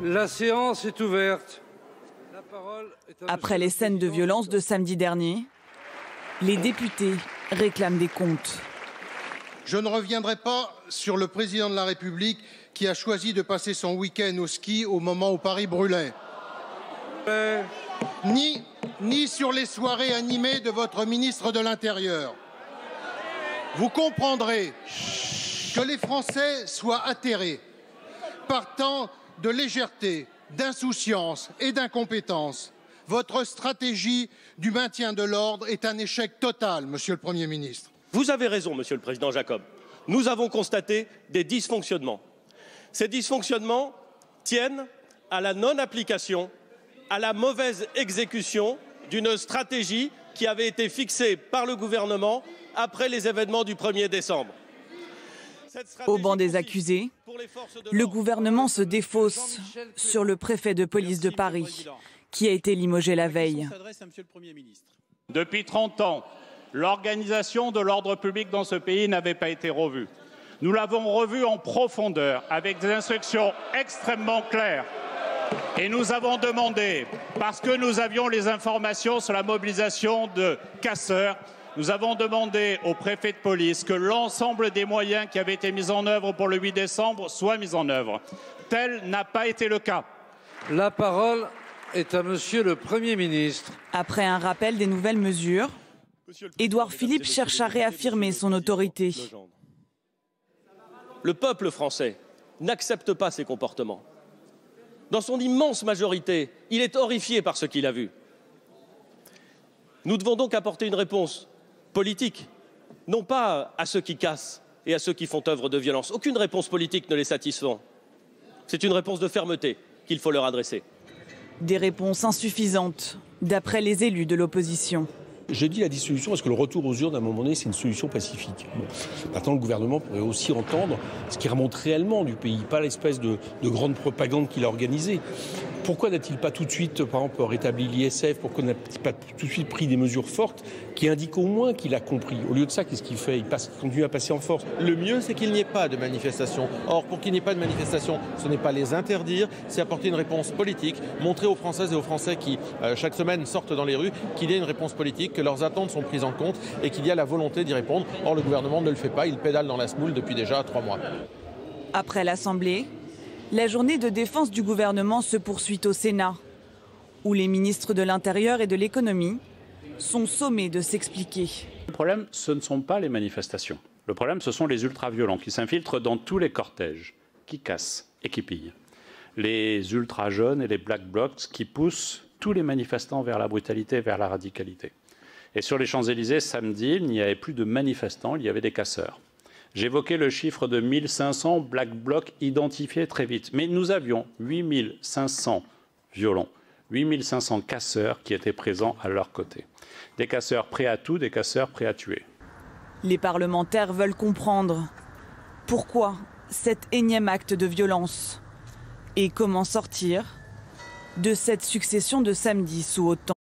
La séance est ouverte. Après les scènes de violence de samedi dernier, les députés réclament des comptes. Je ne reviendrai pas sur le président de la République qui a choisi de passer son week-end au ski au moment où Paris brûlait. Ni sur les soirées animées de votre ministre de l'Intérieur. Vous comprendrez que les Français soient atterrés par tant de légèreté, d'insouciance et d'incompétence. Votre stratégie du maintien de l'ordre est un échec total, Monsieur le Premier ministre. Vous avez raison, Monsieur le Président Jacob. Nous avons constaté des dysfonctionnements. Ces dysfonctionnements tiennent à la non-application, à la mauvaise exécution d'une stratégie qui avait été fixée par le gouvernement après les événements du 1er décembre. Au banc des accusés, le gouvernement se défausse sur le préfet de police de Paris, qui a été limogé la veille. Depuis 30 ans, l'organisation de l'ordre public dans ce pays n'avait pas été revue. Nous l'avons revue en profondeur, avec des instructions extrêmement claires. Et nous avons demandé, parce que nous avions les informations sur la mobilisation de casseurs, nous avons demandé au préfet de police que l'ensemble des moyens qui avaient été mis en œuvre pour le 8 décembre soient mis en œuvre. Tel n'a pas été le cas. La parole est à Monsieur le Premier ministre. Après un rappel des nouvelles mesures, Édouard Philippe cherche à réaffirmer son autorité. Le peuple français n'accepte pas ces comportements. Dans son immense majorité, il est horrifié par ce qu'il a vu. Nous devons donc apporter une réponse politique, non pas à ceux qui cassent et à ceux qui font œuvre de violence. Aucune réponse politique ne les satisfait. C'est une réponse de fermeté qu'il faut leur adresser. Des réponses insuffisantes, d'après les élus de l'opposition. J'ai dit la dissolution parce que le retour aux urnes, à un moment donné, c'est une solution pacifique. Bon. Maintenant, le gouvernement pourrait aussi entendre ce qui remonte réellement du pays, pas l'espèce de grande propagande qu'il a organisée. Pourquoi n'a-t-il pas tout de suite, par exemple, rétabli l'ISF? Pourquoi n'a-t-il pas tout de suite pris des mesures fortes qui indiquent au moins qu'il a compris? Au lieu de ça, qu'est-ce qu'il fait? Il continue à passer en force. Le mieux, c'est qu'il n'y ait pas de manifestation. Or, pour qu'il n'y ait pas de manifestation, ce n'est pas les interdire, c'est apporter une réponse politique, montrer aux Françaises et aux Français qui, chaque semaine, sortent dans les rues, qu'il y a une réponse politique, que leurs attentes sont prises en compte et qu'il y a la volonté d'y répondre. Or, le gouvernement ne le fait pas, il pédale dans la semoule depuis déjà 3 mois. Après l'Assemblée, la journée de défense du gouvernement se poursuit au Sénat, où les ministres de l'Intérieur et de l'Économie sont sommés de s'expliquer. Le problème, ce ne sont pas les manifestations. Le problème, ce sont les ultra-violents qui s'infiltrent dans tous les cortèges, qui cassent et qui pillent. Les ultra-jeunes et les black blocs qui poussent tous les manifestants vers la brutalité, vers la radicalité. Et sur les Champs-Élysées, samedi, il n'y avait plus de manifestants, il y avait des casseurs. J'évoquais le chiffre de 1500 black blocs identifiés très vite. Mais nous avions 8500 violents, 8500 casseurs qui étaient présents à leur côté. Des casseurs prêts à tout, des casseurs prêts à tuer. Les parlementaires veulent comprendre pourquoi cet énième acte de violence et comment sortir de cette succession de samedis sous haute tension.